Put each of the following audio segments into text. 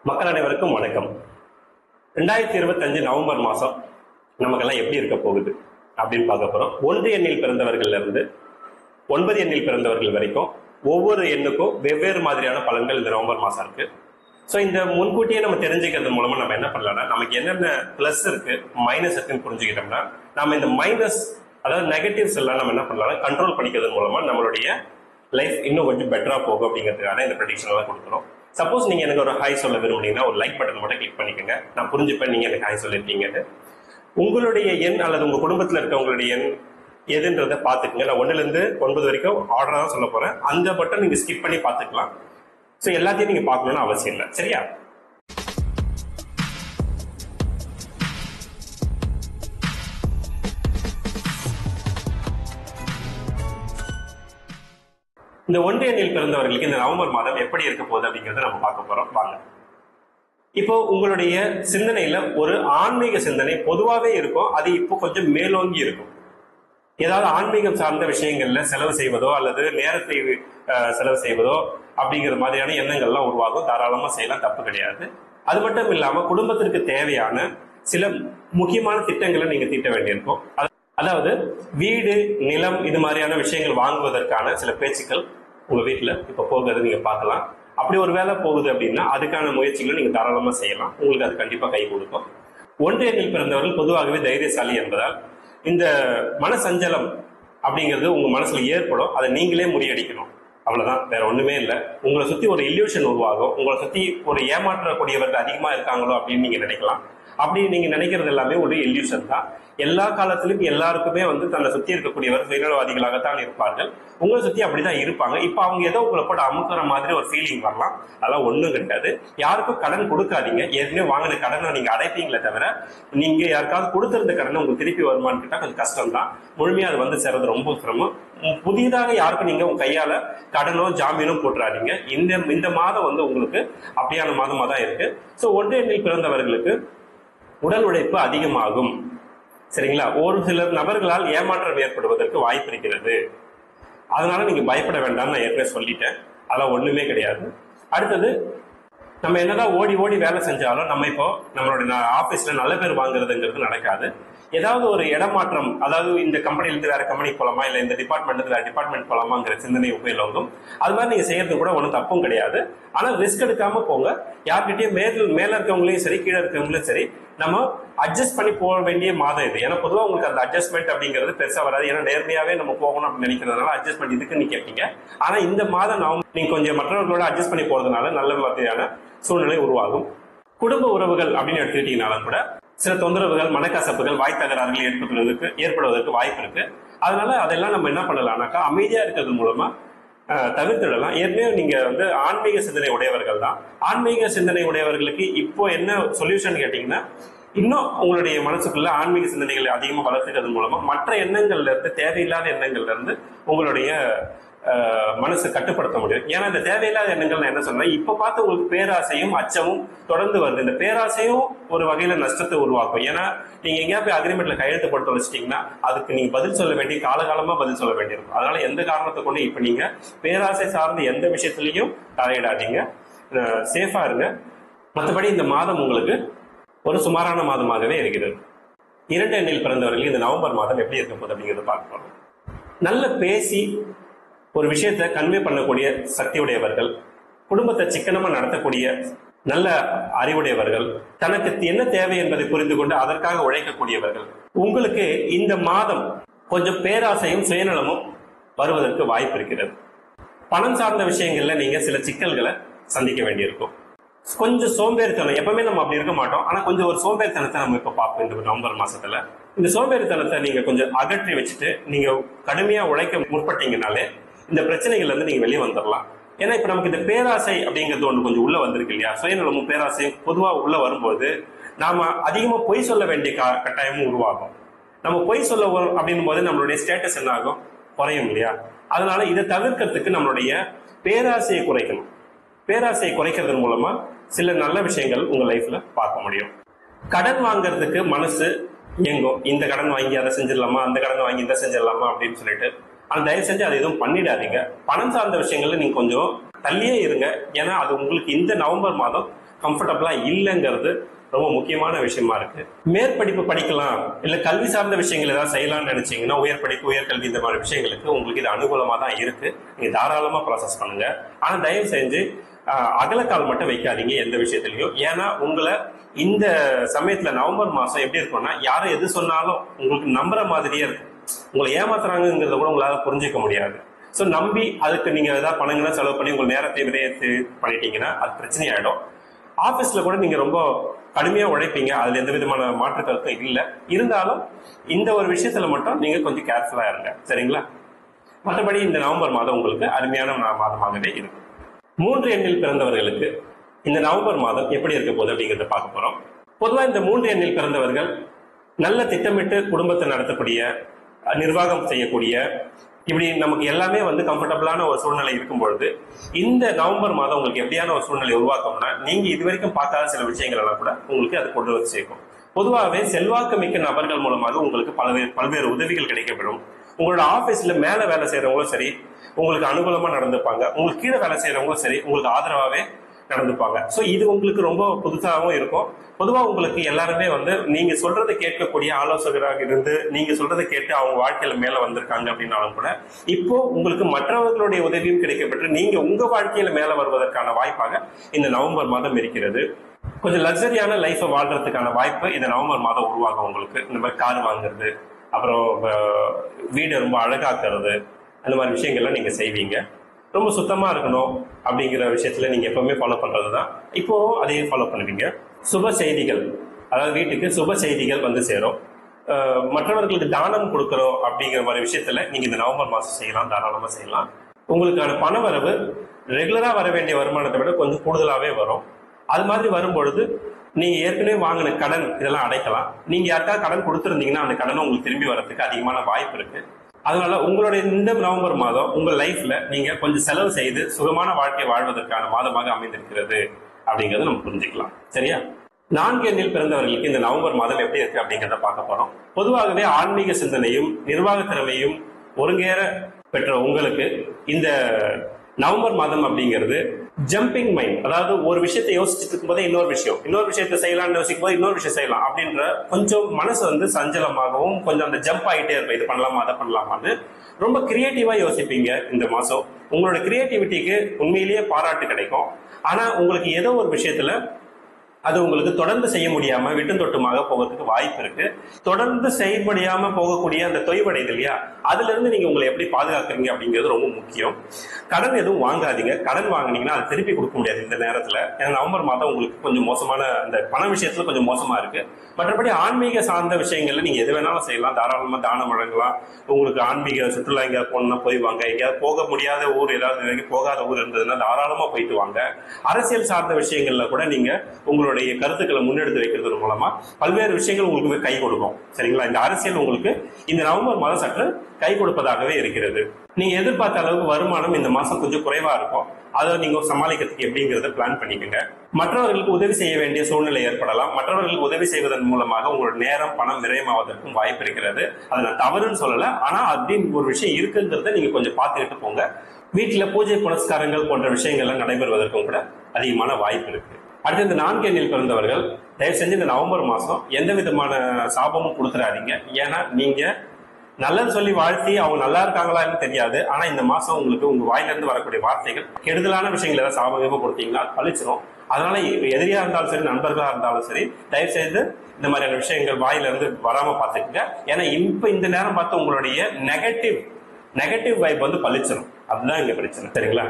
மக்கள் அனைவருக்கும் வணக்கம். 2025 நவம்பர் மாதம் நமக்கெல்லாம் எப்படி இருக்க போகுது அப்படின்னு பார்க்க போகிறோம். 1 எண்ணில் பிறந்தவர்கள்ல இருந்து 9 எண்ணில் பிறந்தவர்கள் வரைக்கும் ஒவ்வொரு எண்ணுக்கும் வெவ்வேறு மாதிரியான பலன்கள் இந்த நவம்பர் மாதம் இருக்கு. ஸோ இந்த முன்கூட்டியே நம்ம தெரிஞ்சுக்கிறது மூலமா நம்ம என்ன பண்ணலாம்னா, நமக்கு என்னென்ன பிளஸ் இருக்கு மைனஸ் இருக்குன்னு புரிஞ்சுக்கிட்டோம்னா, நம்ம இந்த மைனஸ் அதாவது நெகட்டிவ்ஸ் எல்லாம் நம்ம என்ன பண்ணலாம் கண்ட்ரோல் பண்ணிக்கிறது மூலமா நம்மளுடைய லைஃப் இன்னும் கொஞ்சம் பெட்டரா போகும் அப்படிங்கிறதுக்கான இந்த ப்ரெடிக்ஷன் எல்லாம் கொடுக்குறோம். சப்போஸ் நீங்க எனக்கு ஒரு ஹாய் சொல்ல விரும்புனீங்கன்னா ஒரு லைக் பட்டன் மட்டும் கிளிக் பண்ணிக்கோங்க. நான் புரிஞ்சுப்பேன் நீங்க எனக்கு ஹாய் சொல்லியிருக்கீங்கன்னு. உங்களுடைய எண் அல்லது உங்க குடும்பத்தில் இருக்கவங்களுடைய எண் எதுன்றதை பார்த்துக்குங்க. நான் 1 இருந்து 9 வரைக்கும் ஆர்டரா தான் சொல்ல போறேன். அந்த பட்டன் நீங்க ஸ்கிப் பண்ணி பார்த்துக்கலாம். ஸோ எல்லாத்தையும் நீங்க பார்க்கணும்னு அவசியம் இல்லை, சரியா? இந்த 1 எண்ணில் பிறந்தவர்களுக்கு இந்த நவம்பர் மாதம் எப்படி இருக்க போகுது அப்படிங்கறத நம்ம பார்க்க போறோம். வாங்க. இப்போ உங்களுடைய சிந்தனையில ஒரு ஆன்மீக சிந்தனை பொதுவாகவே இருக்கும். அது இப்போ கொஞ்சம் மேலோங்கி இருக்கும். ஏதாவது ஆன்மீகம் சார்ந்த விஷயங்கள்ல செலவு செய்வதோ அல்லது நேரத்தை செலவு செய்வதோ அப்படிங்கிற மாதிரியான எண்ணங்கள்லாம் உருவாகும். தாராளமா செய்யலாம், தப்பு கிடையாது. அது மட்டும் இல்லாம குடும்பத்திற்கு தேவையான சில முக்கியமான திட்டங்களை நீங்க தீட்ட வேண்டியிருக்கும். அதாவது வீடு, நிலம் இது மாதிரியான விஷயங்கள் வாங்குவதற்கான சில பேச்சுக்கள் உங்க வீட்டுல இப்ப போகிறது நீங்க பார்க்கலாம். அப்படி ஒரு வேலை போகுது அப்படின்னா அதுக்கான முயற்சிகளை நீங்க தாராளமா செய்யலாம். உங்களுக்கு அது கண்டிப்பா கை கொடுக்கும். 1 எண்ணில் பிறந்தவர்கள் பொதுவாகவே தைரியசாலி என்பதால் இந்த மனசஞ்சலம் அப்படிங்கிறது உங்க மனசுல ஏற்படும். அதை நீங்களே முறியடிக்கணும். அவ்வளவுதான், வேற ஒண்ணுமே இல்லை. உங்களை சுத்தி ஒரு இல்யூஷன் உருவாகும். உங்களை சுத்தி ஒரு ஏமாற்றக்கூடியவர்கள் அதிகமா இருக்காங்களோ அப்படின்னு நீங்க நினைக்கலாம். அப்படி நீங்க நினைக்கிறது எல்லாமே ஒரு இல்யூஷன் தான். எல்லா காலத்திலும் எல்லாருக்குமே தன்னை சுத்தி இருக்கக்கூடியவர் சுயநலவாதிகளாகத்தான் இருப்பார்கள். உங்களை சுத்தி அப்படிதான் இருப்பாங்க. இப்ப அவங்க ஏதோ உங்களை போட்டு அமுக்குற மாதிரி ஒரு ஃபீலிங் வரலாம். அதெல்லாம் ஒண்ணும் கிடையாது. யாருக்கும் கடன் கொடுக்காதீங்க. ஏற்கனவே வாங்கின கடனை நீங்க அடைப்பீங்களே தவிர நீங்க யாருக்காவது கொடுத்திருந்த கடனை உங்களுக்கு திருப்பி வருமானு கேட்டா கொஞ்சம் கஷ்டம் தான். முழுமையா அது சேர்றது ரொம்ப சிரமம். புதிதாக யாருக்கும் நீங்க உங்க கையால கடனோ ஜாமீனோ போட்டுறாதீங்க. இந்த மாதம் உங்களுக்கு அப்படியான மாதமா தான் இருக்கு. ஸோ 1 எண்ணில் பிறந்தவர்களுக்கு உடல் உழைப்பு அதிகமாகும். சரிங்களா? ஒரு சிலர் நபர்களால் ஏமாற்றம் ஏற்படுவதற்கு வாய்ப்பு இருக்கிறது. அதனால நீங்க பயப்பட வேண்டாம்னு நான் ஏற்கனவே சொல்லிட்டேன். அதெல்லாம் ஒண்ணுமே கிடையாது. அடுத்தது, நம்ம என்னதான் ஓடி ஓடி வேலை செஞ்சாலும் நம்ம இப்போ நம்மளுடைய ஆபீஸ்ல நல்ல பேர் வாங்குறதுங்கிறது நடக்காது. ஏதாவது ஒரு இடமாற்றம், அதாவது இந்த கம்பெனிலிருந்து வேற கம்பெனிக்கு போலாமா, இல்ல இந்த டிபார்ட்மெண்ட் வேற டிபார்ட்மெண்ட் போலாமாங்கிற சிந்தனை உபயோகம். அது மாதிரி நீங்க செய்யறது கூட ஒன்றும் தப்பும் கிடையாது. ஆனா ரிஸ்க் எடுக்காம போங்க. யார்கிட்டயும் மேல இருக்கவங்களையும் சரி கீழே இருக்கவங்களையும் சரி நம்ம அட்ஜஸ்ட் பண்ணி போக வேண்டிய மாதம் இது. ஏன்னா பொதுவாக உங்களுக்கு அந்த அட்ஜஸ்ட்மெண்ட் அப்படிங்கிறது பெருசா வராது. ஏன்னா நேர்மையாவே நம்ம போகணும் அப்படின்னு நினைக்கிறதுனால அட்ஜஸ்ட்மெண்ட் இதுக்கு நீ கேட்பீங்க. ஆனா இந்த மாதம் நீங்க கொஞ்சம் மற்றவர்களோட அட்ஜஸ்ட் பண்ணி போறதுனால நல்ல மாதிரியான சூழ்நிலை உருவாகும். குடும்ப உறவுகள் அப்படின்னு எடுத்துக்கிட்டீங்கனாலும் கூட சில தொந்தரவுகள், மனக்கசப்புகள், வாய் தகராறுகள் ஏற்படுவதற்கு வாய்ப்பு இருக்கு. அதனால அதெல்லாம் நம்ம என்ன பண்ணலாம்னாக்கா அமைதியா இருக்கிறது மூலமா தவிர்த்துடலாம். ஏற்கனவே நீங்க ஆன்மீக சிந்தனை உடையவர்கள் தான். ஆன்மீக சிந்தனை உடையவர்களுக்கு இப்போ என்ன சொல்யூஷன் கேட்டீங்கன்னா, இன்னும் உங்களுடைய மனசுக்குள்ள ஆன்மீக சிந்தனைகளை அதிகமா வளர்த்துக்கிறது மூலமா மற்ற எண்ணங்கள்ல இருந்து, தேவையில்லாத எண்ணங்கள்ல இருந்து உங்களுடைய மனசு கட்டுப்படுத்த முடியும். ஏன்னா இந்த தேவையில்லாத எண்ணங்கள் என்ன சொன்னேன், இப்ப பார்த்து உங்களுக்கு பேராசையும் அச்சமும் தொடர்ந்து வருது. இந்த பேராசையும் ஒரு வகையில நஷ்டத்தை உருவாக்கும். ஏன்னா நீங்க எங்கேயா போய் அக்ரிமெண்ட்ல கையெழுத்து போட்டு வச்சிட்டீங்கன்னா அதுக்கு நீங்க பதில் சொல்ல வேண்டிய காலகாலமா பதில் சொல்ல வேண்டியிருக்கும். அதனால எந்த காரணத்தை கொண்டு இப்ப நீங்க பேராசை சார்ந்த எந்த விஷயத்திலையும் தலையிடாதீங்க. சேஃபா இருங்க. மற்றபடி இந்த மாதம் உங்களுக்கு ஒரு சுமாரான மாதமாகவே இருக்கிறது. 2 எண்ணில் பிறந்தவர்கள் இந்த நவம்பர் மாதம் எப்படி இருக்க போகுது அப்படிங்கிறத பார்க்கணும். நல்ல பேசி ஒரு விஷயத்தை கன்வே பண்ணக்கூடிய சக்தி உடையவர்கள், குடும்பத்தை சிக்கனமா நடத்தக்கூடிய நல்ல அறிவுடையவர்கள், தனக்கு என்ன தேவை என்பதை புரிந்து கொண்டு அதற்காக உழைக்கக்கூடியவர்கள். உங்களுக்கு இந்த மாதம் கொஞ்சம் பேராசையும் சுயநலமும் வருவதற்கு வாய்ப்பு இருக்கிறது. பணம் சார்ந்த விஷயங்கள்ல நீங்க சில சிக்கல்களை சந்திக்க வேண்டியிருக்கும். கொஞ்சம் சோம்பேறித்தனம், எப்பவுமே நம்ம அப்படி இருக்க மாட்டோம். ஆனா கொஞ்சம் ஒரு சோம்பேறித்தனத்தை நம்ம இப்ப பார்ப்போம் இந்த நவம்பர் மாசத்துல. இந்த சோம்பேறித்தனத்தை நீங்க கொஞ்சம் அகற்றி வச்சுட்டு நீங்க கடுமையா உழைக்க முற்பட்டீங்கனாலே இந்த பிரச்சனைகள்ல இருந்து நீங்க வெளியே வந்துடலாம். ஏன்னா இப்ப நமக்கு இந்த பேராசை அப்படிங்கிறது ஒண்ணு கொஞ்சம் உள்ள வந்திருக்கு இல்லையா? சுயநலமும் பேராசையும் பொதுவா உள்ள வரும்போது நாம அதிகமா பொய் சொல்ல வேண்டிய கட்டாயமும் உருவாகும். நம்ம பொய் சொல்ல அப்படின்னும் போது நம்மளுடைய ஸ்டேட்டஸ் என்ன ஆகும், குறையும் இல்லையா? அதனால இதை தவிர்க்கிறதுக்கு நம்மளுடைய பேராசையை குறைக்கணும். பேராசையை குறைக்கிறது மூலமா சில நல்ல விஷயங்கள் உங்க லைஃப்ல பார்க்க முடியும். கடன் வாங்குறதுக்கு மனசு இயங்கும். இந்த கடன் வாங்கி அதை செஞ்சிடலாமா, அந்த கடன் வாங்கி இதை செஞ்சிடலாமா அப்படின்னு சொல்லிட்டு. ஆனால் தயவு செஞ்சு அதை எதுவும் பண்ணிடாதீங்க. பணம் சார்ந்த விஷயங்கள்ல நீங்க கொஞ்சம் தள்ளியே இருங்க. ஏன்னா அது உங்களுக்கு இந்த நவம்பர் மாதம் கம்ஃபர்டபுளா இல்லைங்கிறது ரொம்ப முக்கியமான விஷயமா இருக்கு. மேற்படிப்பு படிக்கலாம் இல்ல கல்வி சார்ந்த விஷயங்கள் ஏதாவது செய்யலாம்னு நினைச்சீங்கன்னா உயர் படிப்பு உயர்கல்வி இந்த மாதிரி விஷயங்களுக்கு உங்களுக்கு இது அனுகூலமா தான் இருக்கு. நீங்க தாராளமா ப்ராசஸ் பண்ணுங்க. ஆனா தயவு செஞ்சு அகலக்கால் மட்டும் வைக்காதீங்க எந்த விஷயத்திலையும். ஏன்னா உங்களை இந்த சமயத்துல நவம்பர் மாசம் எப்படி இருக்கும்னா யாரும் எது சொன்னாலும் உங்களுக்கு நம்புற மாதிரியே இருக்கும். உங்களை ஏமாத்துறாங்கிறத கூட உங்களால புரிஞ்சுக்க முடியாது. ஸோ நம்பி அதுக்கு நீங்க ஏதாவது பணங்களை செலவு பண்ணி உங்க நேரத்தை விரைத்து பண்ணிட்டீங்கன்னா அது பிரச்சனையாயிடும். ஆபீஸ்ல கூட நீங்க ரொம்ப கடுமையா உழைப்பீங்க, அதுல எந்த விதமான மாற்று கருத்தும் இல்லை. இருந்தாலும் இந்த ஒரு விஷயத்துல மட்டும் நீங்க கொஞ்சம் கேர்ஃபுல்லா இருங்க, சரிங்களா? மற்றபடி இந்த நவம்பர் மாதம் உங்களுக்கு அருமையான மாதமாகவே இருக்கும். 3 எண்ணில் பிறந்தவர்களுக்கு இந்த நவம்பர் மாதம் எப்படி இருக்க போகுது அப்படிங்கிறத பார்க்க போறோம். பொதுவா இந்த 3 எண்ணில் பிறந்தவர்கள் நல்ல திட்டமிட்டு குடும்பத்தை நடத்தக்கூடிய, நிர்வாகம் செய்யக்கூடிய, இப்படி நமக்கு எல்லாமே கம்ஃபர்டபுளான ஒரு சூழ்நிலை இருக்கும் பொழுது இந்த நவம்பர் மாதம் உங்களுக்கு எப்படியான ஒரு சூழ்நிலை உருவாக்கும்னா நீங்க இதுவரைக்கும் பார்க்காத சில விஷயங்கள் எல்லாம் கூட உங்களுக்கு அது கொண்டு வந்து சேர்க்கும். பொதுவாகவே செல்வாக்கு மிக்க நபர்கள் மூலமாக உங்களுக்கு பல்வேறு உதவிகள் கிடைக்கப்படும். உங்களோட ஆபீஸ்ல மேல வேலை செய்யறவங்களும் சரி உங்களுக்கு அனுகூலமா நடந்துப்பாங்க, உங்களுக்கு கீழே வேலை செய்யறவங்களும் சரி உங்களுக்கு ஆதரவாவே நடந்துப்பாங்க. ஸோ இது உங்களுக்கு ரொம்ப புதுசாகவும் இருக்கும். பொதுவாக உங்களுக்கு எல்லாருமே நீங்க சொல்றதை கேட்கக்கூடிய ஆலோசகராக இருந்து நீங்க சொல்றதை கேட்டு அவங்க வாழ்க்கையில மேல வந்திருக்காங்க அப்படின்னாலும் கூட இப்போ உங்களுக்கு மற்றவர்களுடைய உதவியும் கிடைக்கப்பட்டு நீங்க உங்க வாழ்க்கையில மேல வருவதற்கான வாய்ப்பாக இந்த நவம்பர் மாதம் இருக்கிறது. கொஞ்சம் லக்ஸரியான லைஃபை வாழ்றதுக்கான வாய்ப்பு இந்த நவம்பர் மாதம் உருவாகும். உங்களுக்கு இந்த மாதிரி கார் வாங்குறது, அப்புறம் வீடு ரொம்ப அழகாக்குறது, அந்த மாதிரி விஷயங்கள்லாம் நீங்க செய்வீங்க. ரொம்ப சுத்தமா இருக்கணும் அப்படிங்கிற விஷயத்துல நீங்க எப்பவுமே ஃபாலோ பண்றதுதான் இப்போ அதையும் ஃபாலோ பண்ணுவீங்க. சுப செய்திகள், அதாவது வீட்டுக்கு சுப செய்திகள் சேரும். மற்றவர்களுக்கு தானம் கொடுக்கறோம் அப்படிங்கிற மாதிரி விஷயத்துல நீங்க இந்த நவம்பர் மாசம் செய்யலாம், தாராளமா செய்யலாம். உங்களுக்கான பண வரவு ரெகுலரா வர வேண்டிய வருமானத்தை விட கொஞ்சம் கூடுதலாவே வரும். அது மாதிரி வரும்பொழுது நீங்க ஏற்கனவே வாங்கின கடன் இதெல்லாம் அடைக்கலாம். நீங்க யாருக்காவது கடன் கொடுத்துருந்தீங்கன்னா அந்த கடனை உங்களுக்கு திரும்பி வர்றதுக்கு அதிகமான வாய்ப்பு இருக்கு. அதனால உங்களுடைய இந்த நவம்பர் மாதம் உங்க லைஃப்ல நீங்க கொஞ்சம் செலவு செய்து சுகமான வாழ்க்கை வாழ்வதற்கான மாதமாக அமைந்திருக்கிறது அப்படிங்கறத நம்ம புரிஞ்சுக்கலாம், சரியா? 4 எண்ணில் பிறந்தவர்களுக்கு இந்த நவம்பர் மாதம் எப்படி இருக்கு அப்படிங்கிறத பார்க்க போறோம். பொதுவாகவே ஆன்மீக சிந்தனையும் நிர்வாக திறமையும் ஒருங்கேற பெற்ற உங்களுக்கு இந்த நவம்பர் மாதம் அப்படிங்கிறது ஜம்பிங் மைண்ட், அதாவது ஒரு விஷயத்தை யோசிச்சுட்டு இருக்கும் போதே இன்னொரு விஷயத்தை செய்யலாம்னு யோசிக்கும் போது இன்னொரு விஷயம் செய்யலாம் அப்படின்ற கொஞ்சம் மனசு சஞ்சலமாகவும் கொஞ்சம் அந்த ஜம்ப் ஆகிட்டே இருப்பேன். இது பண்ணலாமா அதை பண்ணலாமான்னு ரொம்ப கிரியேட்டிவா யோசிப்பீங்க. இந்த மாசம் உங்களோட கிரியேட்டிவிட்டிக்கு உண்மையிலேயே பாராட்டு கிடைக்கும். ஆனா உங்களுக்கு ஏதோ ஒரு விஷயத்துல அது உங்களுக்கு தொடர்ந்து செய்ய முடியாம விட்டும் தொட்டுமாக போகிறதுக்கு வாய்ப்பு இருக்கு. தொடர்ந்து செயல்படியாம போகக்கூடிய அந்த தொய்வடைது இல்லையா, அதுல இருந்து நீங்க உங்களை எப்படி பாதுகாக்கிறீங்க அப்படிங்கிறது ரொம்ப முக்கியம். கடன் எதுவும் வாங்காதீங்க. கடன் வாங்கினீங்கன்னா அது திருப்பி கொடுக்க முடியாது இந்த நேரத்துல. ஏன்னா நவம்பர் மாதம் உங்களுக்கு கொஞ்சம் மோசமான அந்த பண விஷயத்துல கொஞ்சம் மோசமா இருக்கு. மற்றபடி ஆன்மீக சார்ந்த விஷயங்கள்ல நீங்க எது வேணாலும் செய்யலாம், தாராளமா தானம் வழங்கலாம். உங்களுக்கு ஆன்மீக சுற்றுலா எங்கேயாவது போகணும்னா போய் வாங்க. எங்கேயாவது போக முடியாத ஊர், ஏதாவது போகாத ஊர் இருந்ததுன்னா தாராளமா போயிட்டு வாங்க. அரசியல் சார்ந்த விஷயங்கள்ல கூட நீங்க உங்களுடைய கருத்துக்களை முன்னெடுத்து வைக்கிறது மூலமா பல்வேறு விஷயங்கள் உங்களுக்கு கை கொடுக்கும், சரிங்களா? இந்த அரசியல் உங்களுக்கு இந்த நவம்பர் மாதம் சற்று கை கொடுப்பதாகவே இருக்கிறது. நீங்க எதிர்பார்த்த அளவுக்கு வருமானம் இந்த மாசம் கொஞ்சம் குறைவா இருக்கும். அதை நீங்க சமாளிக்கிறதுக்கு எப்படிங்கிறத பிளான் பண்ணிக்கோங்க. மற்றவர்களுக்கு உதவி செய்ய வேண்டிய சூழ்நிலை ஏற்படலாம். மற்றவர்களுக்கு உதவி செய்வதன் மூலமாக உங்களோட நேரம் பணம் விரயமாவதற்கும் வாய்ப்பு இருக்கிறது. அதை நான் தவறுன்னு சொல்லல, ஆனா அப்படின்னு ஒரு விஷயம் இருக்குங்கிறத நீங்க கொஞ்சம் பார்த்துக்கிட்டு போங்க. வீட்டுல பூஜை புனஸ்காரங்கள் போன்ற விஷயங்கள்லாம் நடைபெறுவதற்கும் கூட அதிகமான வாய்ப்பு இருக்கு. அடுத்து இந்த 4 எண்ணில் பிறந்தவர்கள் தயவு செஞ்சு இந்த நவம்பர் மாசம் எந்த விதமான சாபமும் கொடுத்துடாதீங்க. ஏன்னா நீங்க நல்லது சொல்லி வாழ்த்தி அவங்க நல்லா இருக்காங்களான்னு தெரியாது. ஆனா இந்த மாசம் உங்களுக்கு உங்க வாயில இருந்து வரக்கூடிய வார்த்தைகள் கெடுதலான விஷயங்கள் ஏதாவது சாபகமா கொடுத்தீங்கன்னா அது பழிச்சிடும். அதனால எதிரியா இருந்தாலும் சரி நண்பர்களா இருந்தாலும் சரி தயவு செய்து இந்த மாதிரியான விஷயங்கள் வாயில இருந்து வராம பார்த்துக்குங்க. ஏன்னா இப்ப இந்த நேரம் பார்த்து உங்களுடைய நெகட்டிவ் வைப் பழிச்சிடும். அதுதான் இங்க பிரச்சனை, சரிங்களா?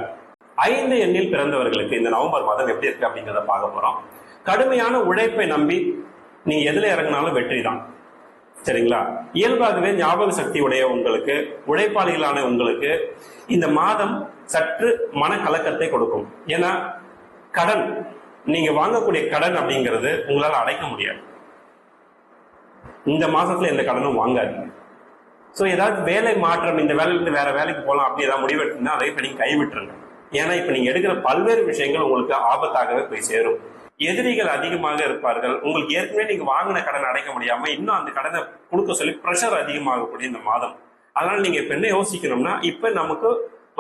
5 எண்ணில் பிறந்தவர்களுக்கு இந்த நவம்பர் மாதம் எப்படி இருக்கு அப்படிங்கிறத பார்க்க போறோம். கடுமையான உழைப்பை நம்பி நீங்க எதுல இறங்கினாலும் வெற்றி தான், சரிங்களா? இயல்பாகவே ஞாபக சக்தி உடைய உங்களுக்கு, உழைப்பாளிகளான உங்களுக்கு இந்த மாதம் சற்று மனக்கலக்கத்தை கொடுக்கும். ஏன்னா கடன், நீங்க வாங்கக்கூடிய கடன் அப்படிங்கிறது உங்களால அடைக்க முடியாது. இந்த மாசத்துல எந்த கடனும் வாங்காதீங்க. ஸோ ஏதாவது வேலை மாற்றம், இந்த வேலையிலிருந்து வேற வேலைக்கு போகலாம் அப்படி ஏதாவது முடிவெடுத்தீங்கன்னா அதை இப்ப நீங்க கைவிட்டுருங்க. ஏன்னா இப்ப நீங்க எடுக்கிற பல்வேறு விஷயங்கள் உங்களுக்கு ஆபத்தாகவே போய் சேரும். எதிரிகள் அதிகமாக இருப்பார்கள். உங்களுக்கு ஏற்கனவே நீங்க வாங்கின கடன் அடைக்க முடியாம இன்னும் அந்த கடனை கொடுக்க சொல்லி ப்ரெஷர் அதிகமாகக்கூடிய இந்த மாதம். அதனால நீங்க இப்ப என்ன யோசிக்கணும்னா, இப்ப நமக்கு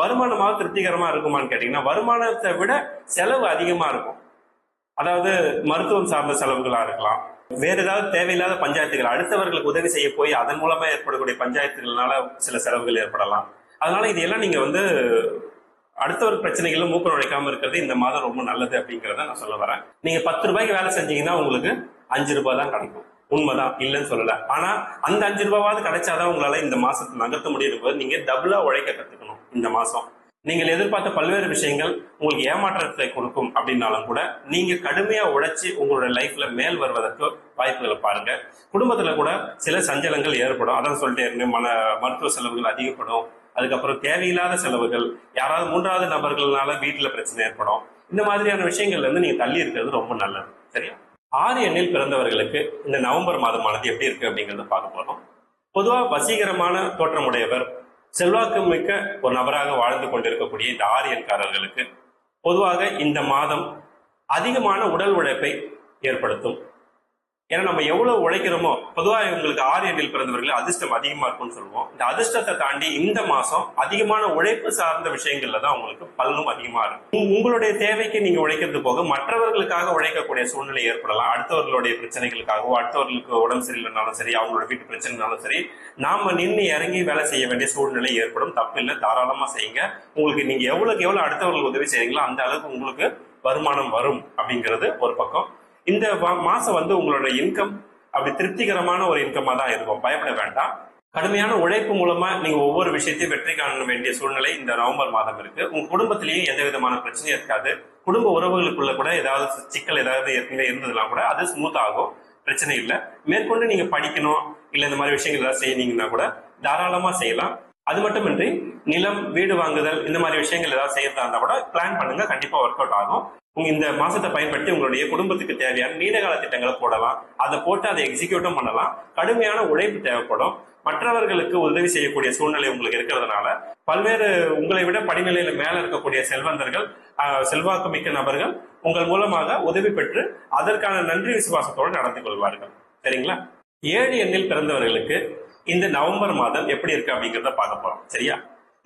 வருமானமாக திருப்திகரமா இருக்குமான்னு கேட்டீங்கன்னா வருமானத்தை விட செலவு அதிகமா இருக்கும். அதாவது மருத்துவம் சார்ந்த செலவுகளா இருக்கலாம், வேற ஏதாவது தேவையில்லாத பஞ்சாயத்துகள், அடுத்தவர்களுக்கு உதவி செய்ய போய் அதன் மூலமா ஏற்படக்கூடிய பஞ்சாயத்துகள்னால சில செலவுகள் ஏற்படலாம். அதனால இதையெல்லாம் நீங்க அடுத்தவர் பிரச்சனைகள்ல மூக்க நுழைக்காம இருக்கிறது இந்த மாதம் ரொம்ப நல்லது அப்படிங்கிறத நான் சொல்ல வரேன். நீங்க 10 ரூபாய்க்கு வேலை செஞ்சீங்கன்னா உங்களுக்கு 5 ரூபாய் தான் கிடைக்கும். உண்மைதான், இல்லைன்னு சொல்லல. ஆனா அந்த 5 ரூபாவது கிடைச்சாதான் உங்களால இந்த மாசத்தை நகர்த்த முடியும் போது நீங்க டபுளா உழைக்க கத்துக்கணும். இந்த மாசம் நீங்கள் எதிர்பார்த்த பல்வேறு விஷயங்கள் உங்களுக்கு ஏமாற்றத்தை கொடுக்கும் அப்படின்னாலும் கூட நீங்க கடுமையா உழைச்சி உங்களோட லைஃப்ல மேல் வருவதற்கு வாய்ப்புகளை பாருங்க. குடும்பத்துல கூட சில சஞ்சலங்கள் ஏற்படும். அதான் சொல்லிட்டே இருந்தேன், மருத்துவ செலவுகள் அதிகப்படும். அதுக்கப்புறம் தேவையில்லாத செலவுகள், யாராவது 3வது நபர்களால வீட்டுல பிரச்சனை ஏற்படும். இந்த மாதிரியான விஷயங்கள்ல இருந்து நீங்க தள்ளி இருக்கிறது ரொம்ப நல்லது. சரியா? 6 எண்ணில் பிறந்தவர்களுக்கு இந்த நவம்பர் மாதமானது எப்படி இருக்கு அப்படிங்கறத பார்க்க போறோம். பொதுவா வசீகரமான தோற்றமுடையவர், செல்வாக்கு மிக்க ஒரு நபராக வாழ்ந்து கொண்டிருக்கக்கூடிய இந்த 6 எண்காரர்களுக்கு பொதுவாக இந்த மாதம் அதிகமான உடல் உழைப்பை ஏற்படுத்தும். ஏன்னா நம்ம எவ்வளவு உழைக்கிறோமோ, பொதுவாக உங்களுக்கு 6 எண்ணில் பிறந்தவர்கள் அதிர்ஷ்டம் அதிகமா இருக்கும்னு சொல்லுவோம். இந்த அதிர்ஷ்டத்தை தாண்டி இந்த மாசம் அதிகமான உழைப்பு சார்ந்த விஷயங்கள்ல தான் உங்களுக்கு பலனும் அதிகமா இருக்கும். உங்களுடைய தேவைக்கு நீங்க உழைக்கிறது போக மற்றவர்களுக்காக உழைக்கக்கூடிய சூழ்நிலை ஏற்படலாம். அடுத்தவர்களுடைய பிரச்சனைகளுக்காகவோ, அடுத்தவர்களுக்கு உடம்பு சரியில்லைனாலும் சரி, அவங்களோட வீட்டு பிரச்சனைனாலும் சரி, நாம நின்று இறங்கி வேலை செய்ய வேண்டிய சூழ்நிலை ஏற்படும். தப்பு இல்லை, தாராளமா செய்யுங்க. உங்களுக்கு நீங்க எவ்வளவுக்கு எவ்வளவு அடுத்தவர்களுக்கு உதவி செய்றீங்களோ அந்த அளவுக்கு உங்களுக்கு வருமானம் வரும் அப்படிங்கிறது ஒரு பக்கம். இந்த மாசம் உங்களோட இன்கம் அப்படி திருப்திகரமான ஒரு இன்கமா தான் இருக்கும். பயப்பட வேண்டாம். கடுமையான உழைப்பு மூலமா நீங்க ஒவ்வொரு விஷயத்தையும் வெற்றி காண வேண்டிய சூழ்நிலை இந்த நவம்பர் மாதம் இருக்கு. உங்க குடும்பத்திலேயும் எந்த விதமான பிரச்சனையும் இருக்காது. குடும்ப உறவுகளுக்குள்ள கூட ஏதாவது சிக்கல் ஏதாவது இருந்ததுலாம் கூட அது ஸ்மூத் ஆகும். பிரச்சனை இல்லை. மேற்கொண்டு நீங்க படிக்கணும் இல்ல இந்த மாதிரி விஷயங்கள் ஏதாவது செய்யணுங்கன்னா கூட தாராளமா செய்யலாம். அது மட்டுமின்றி நிலம், வீடு வாங்குதல், இந்த மாதிரி விஷயங்கள் ஏதாவது செய்யறதா இருந்தா கூட பிளான் பண்ணுங்க, கண்டிப்பா ஒர்க் அவுட் ஆகும். இந்த மாசத்தை பயன்படுத்தி உங்களுடைய குடும்பத்துக்கு தேவையான நீண்டகால திட்டங்களை போடலாம். அதை போட்டு அதை எக்ஸிக்யூட்டும் பண்ணலாம். கடுமையான உழைப்பு தேவைப்படும். மற்றவர்களுக்கு உதவி செய்யக்கூடிய சூழ்நிலை உங்களுக்கு இருக்கிறதுனால பல்வேறு உங்களை விட படிநிலையில மேல இருக்கக்கூடிய செல்வந்தர்கள், செல்வாக்கு மிக்க நபர்கள் உங்கள் மூலமாக உதவி பெற்று அதற்கான நன்றி விசுவாசத்தோடு நடந்து கொள்வார்கள். சரிங்களா? 7 எண்ணில் பிறந்தவர்களுக்கு இந்த நவம்பர் மாதம் எப்படி இருக்கு அப்படிங்கிறத பார்க்க போறோம். சரியா?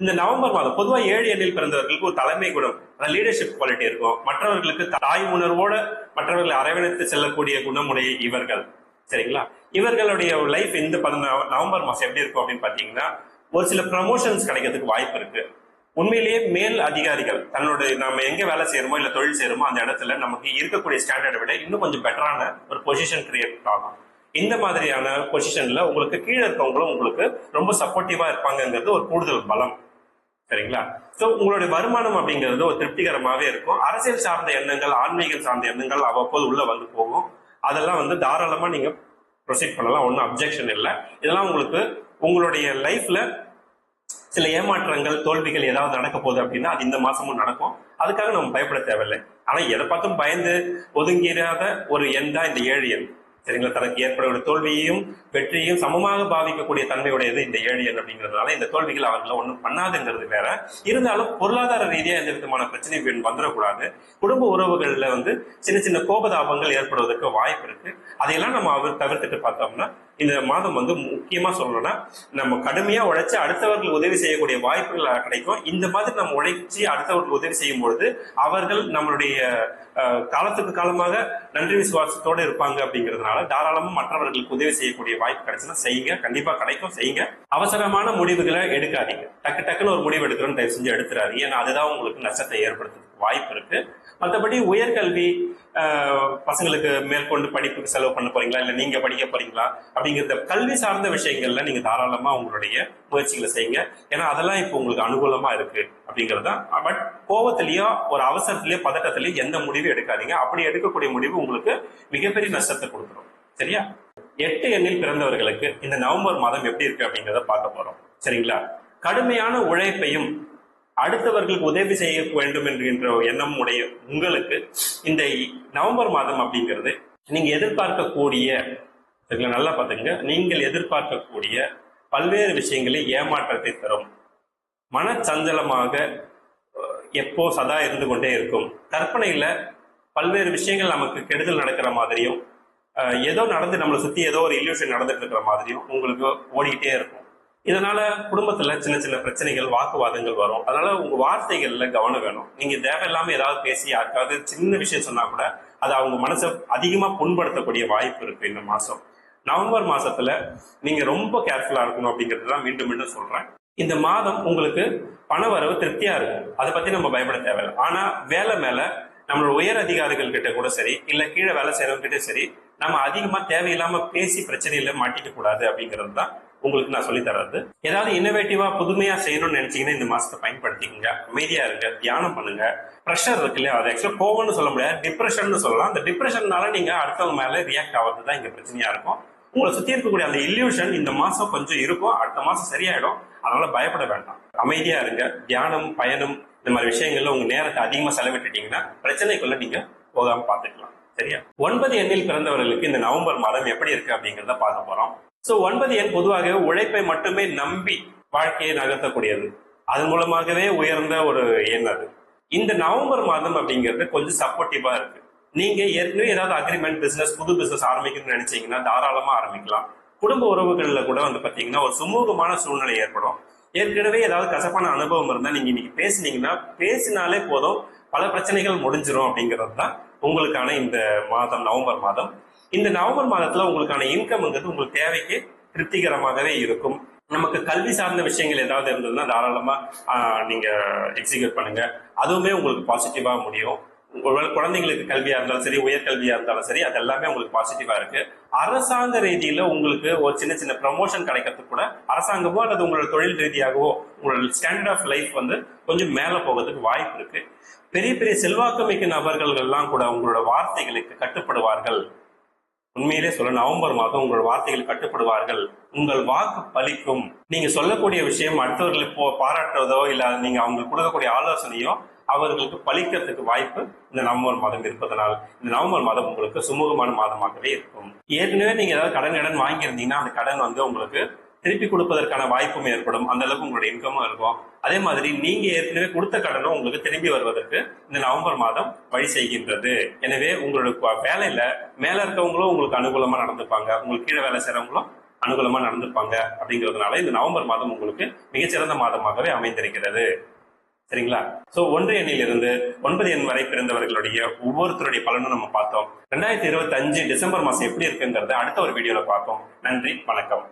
இந்த நவம்பர் மாதம் பொதுவா 7 எண்ணில் பிறந்தவர்களுக்கு ஒரு தலைமை குணம், லீடர்ஷிப் குவாலிட்டி இருக்கும். மற்றவர்களுக்கு தாய் உணர்வோட மற்றவர்களை அரவணைத்து செல்லக்கூடிய குணமுடைய இவர்கள். சரிங்களா? இவர்களுடைய லைஃப் இந்த நவம்பர் மாசம் எப்படி இருக்கும் அப்படின்னு பாத்தீங்கன்னா, ஒரு சில ப்ரமோஷன்ஸ் கிடைக்கிறதுக்கு வாய்ப்பு இருக்கு. உண்மையிலேயே மேல் அதிகாரிகள் நாம எங்க வேலை செய்யறோமோ இல்ல தொழில் செய்யறோமோ அந்த இடத்துல நமக்கு இருக்கக்கூடிய ஸ்டாண்டர்டை விட இன்னும் கொஞ்சம் பெட்டரான ஒரு பொசிஷன் கிரியேட் ஆகும். இந்த மாதிரியான பொசிஷன்ல உங்களுக்கு கீழே இருக்கவங்களும் உங்களுக்கு ரொம்ப சப்போர்ட்டிவா இருப்பாங்கிறது ஒரு கூடுதல் பலம். சரிங்களா? சோ உங்களுடைய வருமானம் அப்படிங்கிறது ஒரு திருப்திகரமாவே இருக்கும். அரசியல் சார்ந்த எண்ணங்கள், ஆன்மீகம் சார்ந்த எண்ணங்கள் அவ்வப்போது உள்ள போகும். அதெல்லாம் தாராளமா நீங்க ப்ரொசீட் பண்ணலாம். ஒன்றும் அப்ஜெக்ஷன் இல்லை. இதெல்லாம் உங்களுக்கு உங்களுடைய லைஃப்ல சில ஏமாற்றங்கள், தோல்விகள் ஏதாவது நடக்க போகுது அப்படின்னா அது இந்த மாசமும் நடக்கும். அதுக்காக நம்ம பயப்பட தேவையில்லை. ஆனா எதை பார்த்தும் பயந்து ஒதுங்கிறாத ஒரு எண் தான் இந்த 7 எண். சரிங்களா? தனக்கு ஏற்பட தோல்வியையும் வெற்றியையும் சமமாக பாவிக்கக்கூடிய தன்மையுடையது இந்த 7 எண் அப்படிங்கிறதுனால இந்த தோல்விகள் அவர்களை ஒன்றும் பண்ணாதுங்கிறது வேற. இருந்தாலும் பொருளாதார ரீதியா எந்த விதமான பிரச்சனையும் வந்துடக்கூடாது. குடும்ப உறவுகள்ல சின்ன சின்ன கோபதாபங்கள் ஏற்படுவதற்கு வாய்ப்பு இருக்கு. அதையெல்லாம் நம்ம தவிர்த்துட்டு பார்த்தோம்னா இந்த மாதம் முக்கியமா சொல்லணும்னா நம்ம கடுமையா உழைச்சு அடுத்தவர்கள் உதவி செய்யக்கூடிய வாய்ப்புகள் கிடைக்கும். இந்த மாதிரி நம்ம உழைச்சி அடுத்தவர்கள் உதவி செய்யும் பொழுது அவர்கள் நம்மளுடைய காலத்துக்கு காலமாக நன்றி விசுவாசத்தோடு இருப்பாங்க. அப்படிங்கிறதுனால தாராளமா மற்றவர்களுக்கு உதவி செய்யக்கூடிய வாய்ப்பு கிடைச்சுன்னா செய்யுங்க. கண்டிப்பா கிடைக்கும், செய்யுங்க. அவசரமான முடிவுகளை எடுக்காதீங்க. டக்குன்னு ஒரு முடிவு எடுக்கிறோன்னு தயவு செஞ்சு எடுத்துறாதீங்க. ஏன்னா அதுதான் உங்களுக்கு நஷ்டத்தை ஏற்படுத்துறதுக்கு வாய்ப்பு இருக்கு. மற்றபடி உயர்கல்வி, பசங்களுக்கு மேற்கொண்டு படிப்புக்கு செலவு பண்ண போறீங்களா இல்ல நீங்க படிக்க போறீங்களா அப்படிங்கிற கல்வி சார்ந்த விஷயங்கள்ல நீங்க தாராளமா உங்களுடைய முயற்சிகளை செய்யுங்க. ஏன்னா அதெல்லாம் இப்போ உங்களுக்கு அனுகூலமா இருக்கு அப்படிங்கறதுதான். பட் கோபத்திலேயோ ஒரு அவசரத்திலேயோ பதட்டத்திலேயோ எந்த முடிவு எடுக்காதீங்க. அப்படி எடுக்கக்கூடிய முடிவு உங்களுக்கு மிகப்பெரிய நஷ்டத்தை கொடுத்துரும். சரியா? 8 எண்ணில் பிறந்தவர்களுக்கு இந்த நவம்பர் மாதம் எப்படி இருக்கு அப்படிங்கிறத பார்க்க போறோம். சரிங்களா? கடுமையான உழைப்பையும் அடுத்தவர்களுக்கு உதவி செய்ய வேண்டும் என்கின்ற எண்ணம் உடைய உங்களுக்கு இந்த நவம்பர் மாதம் அப்படிங்கிறது நீங்க எதிர்பார்க்கக்கூடிய, நல்லா பார்த்துங்க, நீங்கள் எதிர்பார்க்கக்கூடிய பல்வேறு விஷயங்களில் ஏமாற்றத்தை தரும். மனச்சஞ்சலமாக எப்போ சதா இருந்து கொண்டே இருக்கும். கற்பனையில பல்வேறு விஷயங்கள் நமக்கு கெடுதல் நடக்கிற மாதிரியும், ஏதோ நடந்து நம்மளை சுத்தி ஏதோ ஒரு இல்யூஷன் நடந்துட்டு இருக்கிற மாதிரியும் உங்களுக்கு ஓடிக்கிட்டே இருக்கும். இதனால குடும்பத்துல சின்ன சின்ன பிரச்சனைகள், வாக்குவாதங்கள் வரும். அதனால உங்க வார்த்தைகள்ல கவனம் வேணும். நீங்க தேவையில்லாம ஏதாவது பேசி யாருக்காவது சின்ன விஷயம் சொன்னா கூட அது அவங்க மனசை அதிகமா புண்படுத்தக்கூடிய வாய்ப்பு இருக்கு இந்த மாசம். நவம்பர் மாசத்துல நீங்க ரொம்ப கேர்ஃபுல்லா இருக்கணும் அப்படிங்கிறதுதான் மீண்டும் மீண்டும் சொல்றேன். இந்த மாதம் உங்களுக்கு பண வரவு திருப்தியா இருக்கும், அதை பத்தி நம்ம பயப்பட தேவையில்லை. ஆனா வேலை மேல நம்மளோட உயர் அதிகாரிகள் கிட்ட கூட சரி, இல்ல கீழே வேலை செய்யறவங்க கிட்ட சரி, நம்ம அதிகமா தேவையில்லாம பேசி பிரச்சனையில மாட்டிக்க கூடாது அப்படிங்கிறது தான் உங்களுக்கு நான் சொல்லி தர்றது. ஏதாவது இன்னோவேட்டிவா புதுமையா செய்யணும்னு நினைச்சீங்கன்னா இந்த மாசத்தை பயன்படுத்திக்கங்க. அமைதியா இருங்க, தியானம் பண்ணுங்க. ப்ரெஷர் இருக்கு இல்லையா, அது ஆக்சுவலா கோவம்னு சொல்ல முடியாது, டிப்ரெஷன் சொல்லலாம். அந்த டிப்ரெஷன்னால நீங்க அடுத்தவங்க மேல ரியாக்ட் ஆகிறது தான் இங்க பிரச்சனையா இருக்கும். உங்களை சுத்தி இருக்கக்கூடிய அந்த இல்யூஷன் இந்த மாசம் கொஞ்சம் இருக்கும், அடுத்த மாசம் சரியாயிடும். அதனால பயப்பட வேண்டாம். அமைதியா இருங்க. தியானம், பயணம், இந்த மாதிரி விஷயங்கள்ல உங்க நேரத்தை அதிகமா செலவிட்டுட்டீங்கன்னா பிரச்சனைக்குள்ள நீங்க போகாம பாத்துக்கலாம். சரியா? 9 எண்ணில் பிறந்தவர்களுக்கு இந்த நவம்பர் மாதம் எப்படி இருக்கு அப்படிங்கிறத பார்க்க போறோம். சோ 9 எண் பொதுவாக உழைப்பை மட்டுமே நம்பி வாழ்க்கையை நகர்த்தக்கூடியது. அதன் மூலமாகவே உயர்ந்த ஒரு எண் அது. இந்த நவம்பர் மாதம் அப்படிங்கிறது கொஞ்சம் சப்போர்ட்டிவா இருக்கு. நீங்க ஏற்கனவே ஏதாவது அக்ரிமெண்ட் பிசினஸ், புது பிசினஸ் ஆரம்பிக்கணும்னு நினைச்சீங்கன்னா தாராளமா ஆரம்பிக்கலாம். குடும்ப உறவுகள்ல கூட பாத்தீங்கன்னா ஒரு சுமூகமான சூழ்நிலை ஏற்படும். ஏற்கனவே ஏதாவது கசப்பான அனுபவம் இருந்தா நீங்க இன்னைக்கு பேசினாலே போதும், பல பிரச்சனைகள் முடிஞ்சிடும் அப்படிங்கிறது தான் உங்களுக்கான இந்த மாதம், நவம்பர் மாதம். இந்த நவம்பர் மாதத்துல உங்களுக்கான இன்கம்ங்கிறது உங்களுக்கு தேவைக்கு திருப்திகரமாகவே இருக்கும். நமக்கு கல்வி சார்ந்த விஷயங்கள் ஏதாவது இருந்ததுன்னா தாராளமா நீங்க எக்ஸிக்யூட் பண்ணுங்க. அதுவுமே உங்களுக்கு பாசிட்டிவா முடியும். ஒருவேளை குழந்தைங்களுக்கு கல்வியா இருந்தாலும் சரி, உயர்கல்வியா இருந்தாலும் சரி, அது எல்லாமே உங்களுக்கு பாசிட்டிவா இருக்கு. அரசாங்க ரீதியில உங்களுக்கு ஒரு சின்ன சின்ன ப்ரமோஷன் கிடைக்கிறதுக்கு கூட அரசாங்கமோ அல்லது உங்களோட தொழில் ரீதியாகவோ உங்களோட ஸ்டாண்டர்ட் ஆஃப் லைஃப் கொஞ்சம் மேல போகிறதுக்கு வாய்ப்பு இருக்கு. பெரிய பெரிய செல்வாக்குமிக்க நபர்கள் எல்லாம் கூட உங்களோட வார்த்தைகளுக்கு கட்டுப்படுவார்கள். உண்மையிலே சொல்ல, நவம்பர் மாதம் உங்களோட வார்த்தைகள் கட்டுப்படுவார்கள். உங்கள் வாக்கு பலிக்கும். நீங்க சொல்லக்கூடிய விஷயம் அடுத்தவர்களை பாராட்டுறதோ இல்ல நீங்க அவங்களுக்கு கொடுக்கக்கூடிய ஆலோசனையோ அவர்களுக்கு பலிக்கிறதுக்கு வாய்ப்பு இந்த நவம்பர் மாதம் இருப்பதனால் இந்த நவம்பர் மாதம் உங்களுக்கு சுமூகமான மாதமாகவே இருக்கும். ஏற்கனவே நீங்க ஏதாவது கடன் வாங்கியிருந்தீங்கன்னா அந்த கடன் உங்களுக்கு திருப்பி கொடுப்பதற்கான வாய்ப்பும் ஏற்படும். அந்த அளவுக்கு உங்களுடைய இன்கமும் இருக்கும். அதே மாதிரி நீங்க ஏற்கனவே கொடுத்த கடனும் உங்களுக்கு திரும்பி வருவதற்கு இந்த நவம்பர் மாதம் வழி செய்கின்றது. எனவே உங்களோட வேலையில மேல இருக்கவங்களும் உங்களுக்கு அனுகூலமா நடந்துப்பாங்க, உங்களுக்கு கீழே வேலை செய்யறவங்களும் அனுகூலமா நடந்துப்பாங்க. அப்படிங்கிறதுனால இந்த நவம்பர் மாதம் உங்களுக்கு மிகச்சிறந்த மாதமாகவே அமைந்திருக்கிறது. சரிங்களா? சோ 1 எண்ணிலிருந்து 9 எண் வரை பிறந்தவர்களுடைய ஒவ்வொருத்தருடைய பலனும் நம்ம பார்த்தோம். 2025 டிசம்பர் மாசம் எப்படி இருக்குங்கிறத அடுத்த ஒரு வீடியோல பார்ப்போம். நன்றி, வணக்கம்.